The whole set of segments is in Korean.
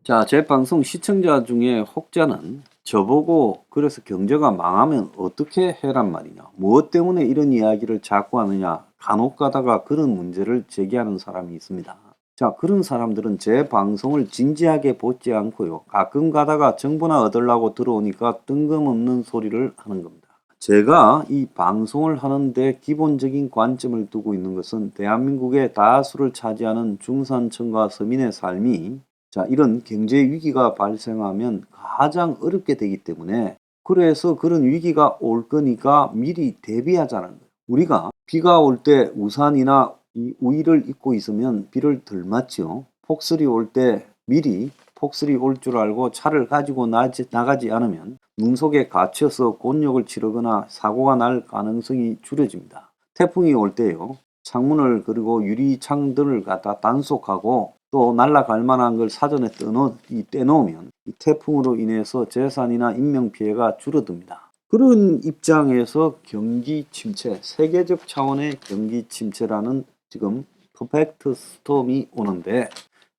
자, 제 방송 시청자 중에 혹자는 저보고 그래서 경제가 망하면 어떻게 해란 말이냐, 무엇 때문에 이런 이야기를 자꾸 하느냐, 간혹 가다가 그런 문제를 제기하는 사람이 있습니다. 자, 그런 사람들은 제 방송을 진지하게 보지 않고요, 가끔 가다가 정보나 얻으려고 들어오니까 뜬금없는 소리를 하는 겁니다. 제가 이 방송을 하는데 기본적인 관점을 두고 있는 것은 대한민국의 다수를 차지하는 중산층과 서민의 삶이 자, 이런 경제 위기가 발생하면 가장 어렵게 되기 때문에 그래서 그런 위기가 올 거니까 미리 대비하자는 거예요. 우리가 비가 올 때 우산이나 이 우의를 입고 있으면 비를 덜 맞죠. 폭설이 올 때 미리 폭설이 올 줄 알고 차를 가지고 나가지 않으면 눈 속에 갇혀서 곤욕을 치르거나 사고가 날 가능성이 줄어집니다. 태풍이 올 때요, 창문을 그리고 유리창들을 갖다 단속하고 또 날아갈 만한 걸 사전에 떼놓으면 이 태풍으로 인해서 재산이나 인명피해가 줄어듭니다. 그런 입장에서 경기 침체, 세계적 차원의 경기 침체라는 지금 퍼펙트 스톰이 오는데,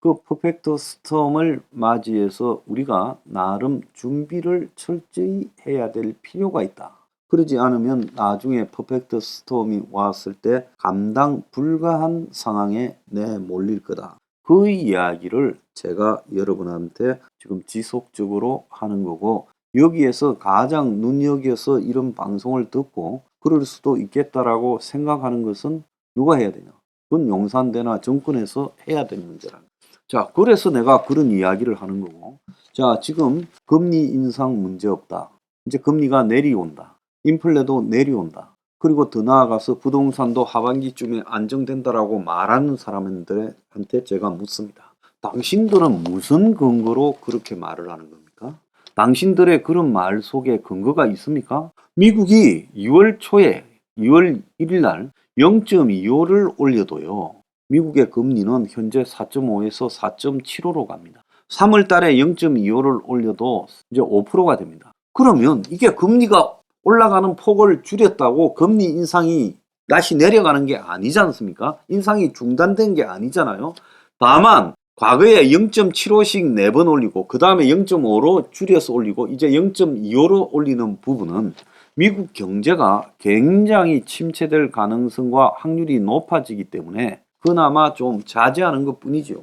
그 퍼펙트 스톰을 맞이해서 우리가 나름 준비를 철저히 해야 될 필요가 있다. 그러지 않으면 나중에 퍼펙트 스톰이 왔을 때 감당 불가한 상황에 내몰릴 거다. 그 이야기를 제가 여러분한테 지금 지속적으로 하는 거고, 여기에서 가장 눈여겨서 이런 방송을 듣고 그럴 수도 있겠다라고 생각하는 것은 누가 해야 되냐? 그건 용산대나 정권에서 해야 되는 문제라는 거예요. 자, 그래서 내가 그런 이야기를 하는 거고, 자, 지금 금리 인상 문제 없다. 이제 금리가 내려온다. 인플레도 내려온다. 그리고 더 나아가서 부동산도 하반기쯤에 안정된다라고 말하는 사람들한테 제가 묻습니다. 당신들은 무슨 근거로 그렇게 말을 하는 겁니까? 당신들의 그런 말 속에 근거가 있습니까? 미국이 2월 초에 2월 1일 날 0.25를 올려도요, 미국의 금리는 현재 4.5에서 4.75로 갑니다. 3월 달에 0.25를 올려도 이제 5%가 됩니다. 그러면 이게 금리가 올라가는 폭을 줄였다고 금리 인상이 다시 내려가는 게 아니지 않습니까? 인상이 중단된 게 아니잖아요. 다만 과거에 0.75씩 4번 올리고 그 다음에 0.5로 줄여서 올리고 이제 0.25로 올리는 부분은 미국 경제가 굉장히 침체될 가능성과 확률이 높아지기 때문에 그나마 좀 자제하는 것 뿐이죠.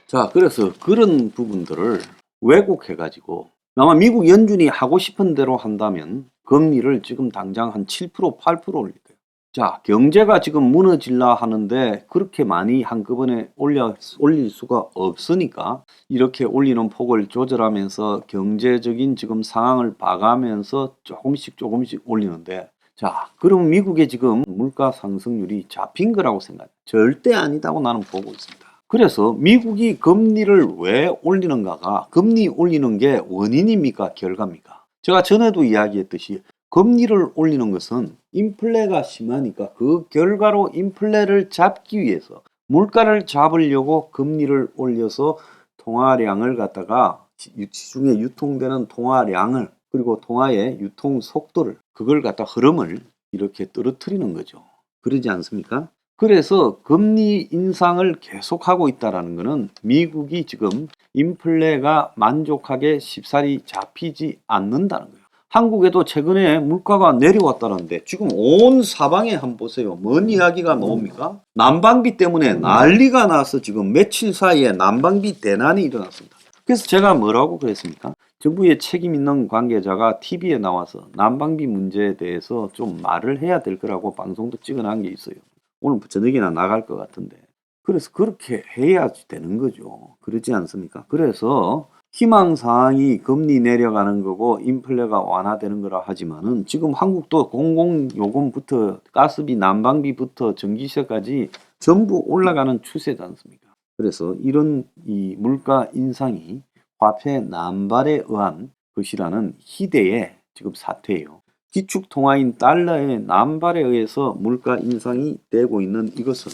자, 그래서 그런 부분들을 왜곡해가지고 아마 미국 연준이 하고 싶은 대로 한다면 금리를 지금 당장 한 7%, 8% 올릴 거예요. 자, 경제가 지금 무너질라 하는데 그렇게 많이 한꺼번에 올릴 수가 없으니까 이렇게 올리는 폭을 조절하면서 경제적인 지금 상황을 봐가면서 조금씩 올리는데, 자, 그럼 미국의 지금 물가 상승률이 잡힌 거라고 생각해요. 절대 아니다고 나는 보고 있습니다. 그래서 미국이 금리를 왜 올리는가가, 금리 올리는 게 원인입니까? 결과입니까? 제가 전에도 이야기했듯이 금리를 올리는 것은 인플레가 심하니까 그 결과로 인플레를 잡기 위해서 물가를 잡으려고 금리를 올려서 통화량을 갖다가 시중에 유통되는 통화량을 그리고 통화의 유통 속도를 그걸 갖다 흐름을 이렇게 떨어뜨리는 거죠. 그러지 않습니까? 그래서 금리 인상을 계속하고 있다는 것은 미국이 지금 인플레가 만족하게 쉽사리 잡히지 않는다는 거예요. 한국에도 최근에 물가가 내려왔다는데 지금 온 사방에 한번 보세요. 뭔 이야기가 나옵니까? 난방비 때문에 난리가 나서 지금 며칠 사이에 난방비 대난이 일어났습니다. 그래서 제가 뭐라고 그랬습니까? 정부의 책임 있는 관계자가 TV에 나와서 난방비 문제에 대해서 좀 말을 해야 될 거라고 방송도 찍어놓은 게 있어요. 오늘 저녁이나 나갈 것 같은데. 그래서 그렇게 해야 되는 거죠. 그렇지 않습니까? 그래서 희망사항이 금리 내려가는 거고 인플레가 완화되는 거라 하지만은 지금 한국도 공공요금부터 가스비, 난방비부터 전기세까지 전부 올라가는 추세지 않습니까? 그래서 이런 이 물가 인상이 화폐 남발에 의한 것이라는 희대의 지금 사태예요. 기축통화인 달러의 남발에 의해서 물가 인상이 되고 있는 이것은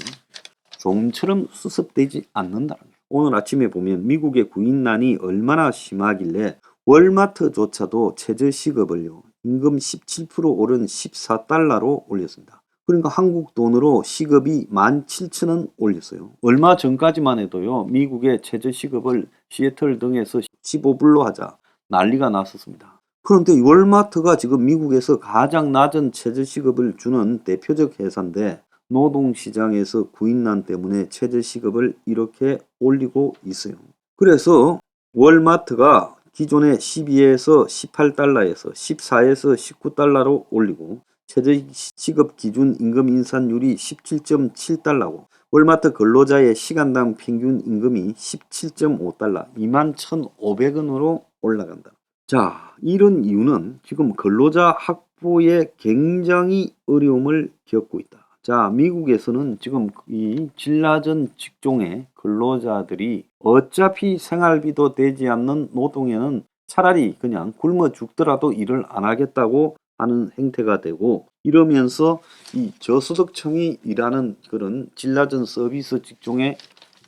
좀처럼 수습되지 않는다는 거예요. 오늘 아침에 보면 미국의 구인난이 얼마나 심하길래 월마트조차도 최저시급을요, 임금 17% 오른 14달러로 올렸습니다. 그러니까 한국 돈으로 시급이 17,000원 올렸어요. 얼마 전까지만 해도요. 미국의 최저시급을 시애틀 등에서 15불로 하자 난리가 났었습니다. 그런데 월마트가 지금 미국에서 가장 낮은 최저시급을 주는 대표적 회사인데 노동시장에서 구인난 때문에 최저시급을 이렇게 올리고 있어요. 그래서 월마트가 기존의 12에서 18달러에서 14에서 19달러로 올리고 최저시급 기준 임금 인상률이 17.7달러고 월마트 근로자의 시간당 평균 임금이 17.5달러, 21,500원으로 올라간다. 자, 이런 이유는 지금 근로자 확보에 굉장히 어려움을 겪고 있다. 자, 미국에서는 지금 이 질 낮은 직종의 근로자들이 어차피 생활비도 되지 않는 노동에는 차라리 그냥 굶어 죽더라도 일을 안 하겠다고 하는 행태가 되고, 이러면서 이 저소득층이 일하는 그런 질 낮은 서비스 직종의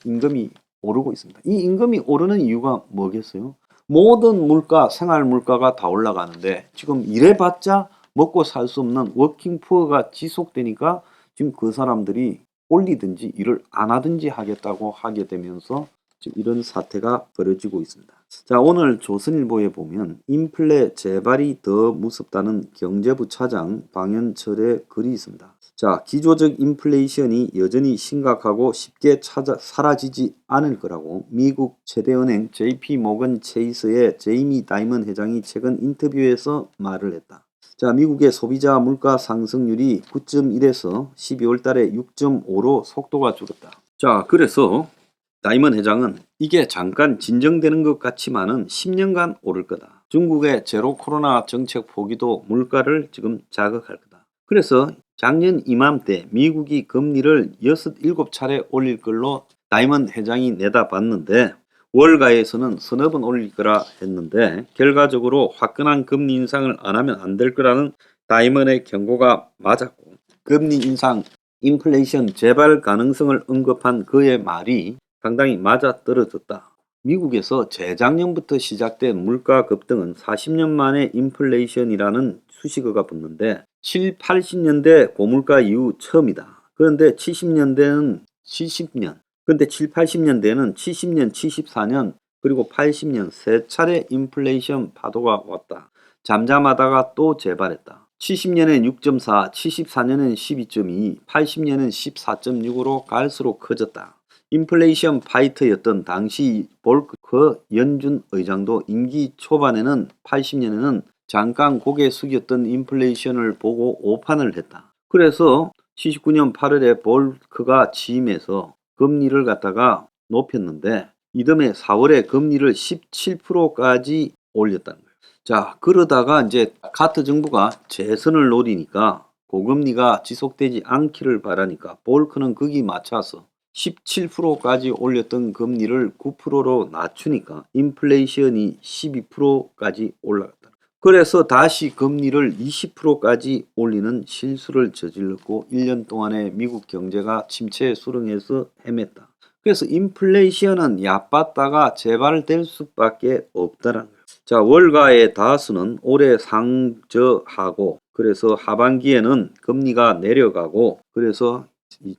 임금이 오르고 있습니다. 이 임금이 오르는 이유가 뭐겠어요? 모든 물가, 생활 물가가 다 올라가는데 지금 일해봤자 먹고 살 수 없는 워킹푸어가 지속되니까 지금 그 사람들이 올리든지 일을 안 하든지 하겠다고 하게 되면서 지금 이런 사태가 벌어지고 있습니다. 자, 오늘 조선일보에 보면 인플레 재발이 더 무섭다는 경제부 차장 방현철의 글이 있습니다. 자, 기조적 인플레이션이 여전히 심각하고 쉽게 사라지지 않을 거라고 미국 최대은행 JP 모건 체이스의 제이미 다이먼 회장이 최근 인터뷰에서 말을 했다. 자, 미국의 소비자 물가 상승률이 9.1에서 12월 달에 6.5로 속도가 줄었다. 자, 그래서 다이먼 회장은 이게 잠깐 진정되는 것 같지만은 10년간 오를 거다. 중국의 제로 코로나 정책 포기도 물가를 지금 자극할 거다. 그래서 작년 이맘때 미국이 금리를 6, 7차례 올릴 걸로 다이먼 회장이 내다봤는데 월가에서는 서너 번 올릴 거라 했는데 결과적으로 화끈한 금리 인상을 안 하면 안 될 거라는 다이먼의 경고가 맞았고, 금리 인상, 인플레이션 재발 가능성을 언급한 그의 말이 상당히 맞아떨어졌다. 미국에서 재작년부터 시작된 물가 급등은 40년 만에 인플레이션이라는 수식어가 붙는데 7, 80년대 고물가 이후 처음이다. 그런데 70년대는 70년, 그런데 7, 80년대에는 70년, 74년, 그리고 80년 세 차례 인플레이션 파도가 왔다. 잠잠하다가 또 재발했다. 70년엔 6.4, 74년엔 12.2, 80년엔 14.6으로 갈수록 커졌다. 인플레이션 파이터였던 당시 볼크 연준 의장도 임기 초반에는 80년에는 잠깐 고개 숙였던 인플레이션을 보고 오판을 했다. 그래서 79년 8월에 볼크가 취임해서 금리를 갖다가 높였는데 이듬해 4월에 금리를 17%까지 올렸다는 거예요. 자, 그러다가 이제 카터 정부가 재선을 노리니까 고금리가 지속되지 않기를 바라니까 볼크는 거기 맞춰서 17%까지 올렸던 금리를 9%로 낮추니까 인플레이션이 12%까지 올라갔다. 그래서 다시 금리를 20%까지 올리는 실수를 저질렀고 1년 동안에 미국 경제가 침체에 수렁에서 헤맸다. 그래서 인플레이션은 얕봤다가 재발될 수밖에 없다는 거예요. 자, 월가의 다수는 올해 상저하고 그래서 하반기에는 금리가 내려가고 그래서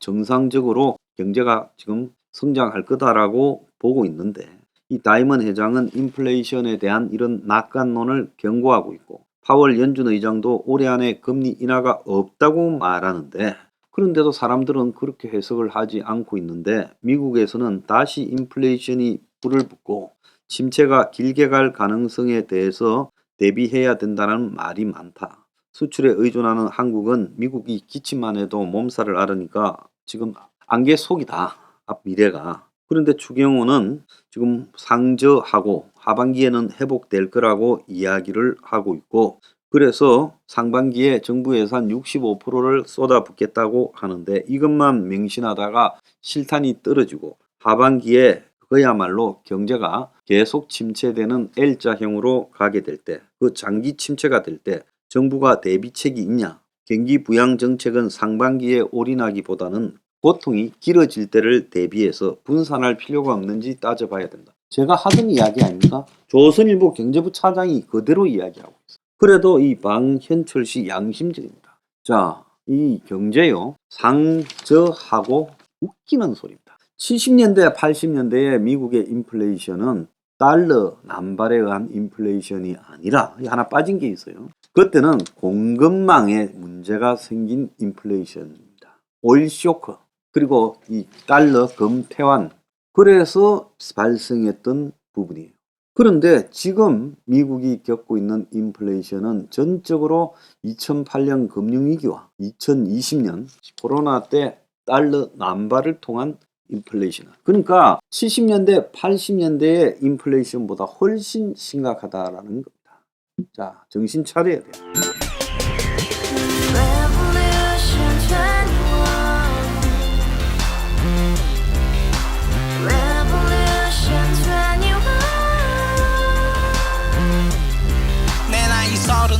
정상적으로 경제가 지금 성장할 거다라고 보고 있는데 이 다이먼 회장은 인플레이션에 대한 이런 낙관론을 경고하고 있고 파월 연준 의장도 올해 안에 금리 인하가 없다고 말하는데 그런데도 사람들은 그렇게 해석을 하지 않고 있는데 미국에서는 다시 인플레이션이 불을 붙고 침체가 길게 갈 가능성에 대해서 대비해야 된다는 말이 많다. 수출에 의존하는 한국은 미국이 기침만 해도 몸살을 앓으니까 지금 안개 속이다. 앞 미래가. 그런데 추경호는 지금 상저하고 하반기에는 회복될 거라고 이야기를 하고 있고 그래서 상반기에 정부 예산 65%를 쏟아붓겠다고 하는데 이것만 맹신하다가 실탄이 떨어지고 하반기에 그야말로 경제가 계속 침체되는 L자형으로 가게 될 때, 그 장기 침체가 될 때 정부가 대비책이 있냐? 경기 부양 정책은 상반기에 올인하기보다는 고통이 길어질 때를 대비해서 분산할 필요가 없는지 따져봐야 된다. 제가 하던 이야기 아닙니까? 조선일보 경제부 차장이 그대로 이야기하고 있어요. 그래도 이 방현철 씨 양심적입니다. 자, 이 경제요, 상저하고 웃기는 소리입니다. 70년대, 80년대의 미국의 인플레이션은 달러 남발에 의한 인플레이션이 아니라 하나 빠진 게 있어요. 그때는 공급망에 문제가 생긴 인플레이션입니다. 오일 쇼크, 그리고 이 달러 금태환, 그래서 발생했던 부분이에요. 그런데 지금 미국이 겪고 있는 인플레이션은 전적으로 2008년 금융위기와 2020년 코로나 때 달러 남발을 통한 인플레이션. 그러니까 70년대, 80년대의 인플레이션보다 훨씬 심각하다라는 겁니다. 자, 정신 차려야 돼요.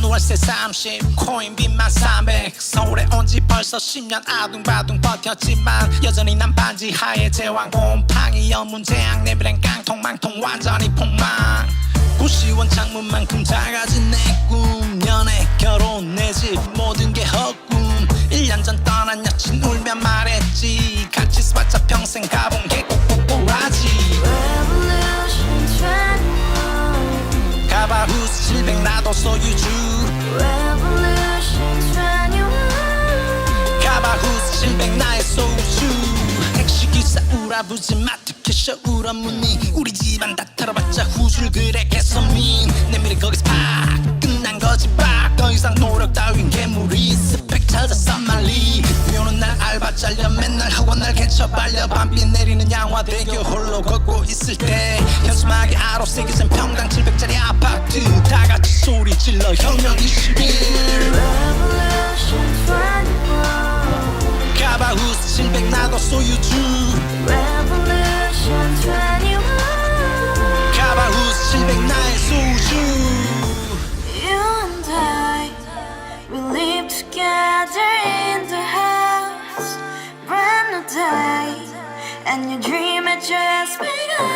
월세 30 코인빚만 300 서울에 온지 벌써 10년 아둥바둥 버텼지만 여전히 난 반지 하에 제왕 곰팡이 연문제약 내비랑 깡통망통 완전히 폭망 90원 창문만큼 작아진 내 꿈 연애 결혼 내 집 모든 게 헛꿈 1년 전 떠난 여친 울며 말했지 같이 써봤자 평생 가본 게 꼭꼭꼭라지 가바후스 700 나도 소유주 가바후스 700 나의 소유주 택시기사 우라부지 마트 캐셔 울어무니 우리 집안 다 털어봤자 후줄 그래 개선민 내 미래 거기서 팍 끝난 거지 팍 더 이상 노력 따윈 괴물이 스펙 찾아 쌈말리 비오는 날 알바 잘려 맨날 학원 날 개쳐 발려 밤비 내리는 양화대교 홀로 걷고 있을 때 현수막에 아로 새겨진 평당 700짜리 아파트 다같이 소리 질러 혁명 21 가바후스 700 나도 소유주 가바후스 700 나의 소유주 Together in the house, brand new day, and your dream had just begun.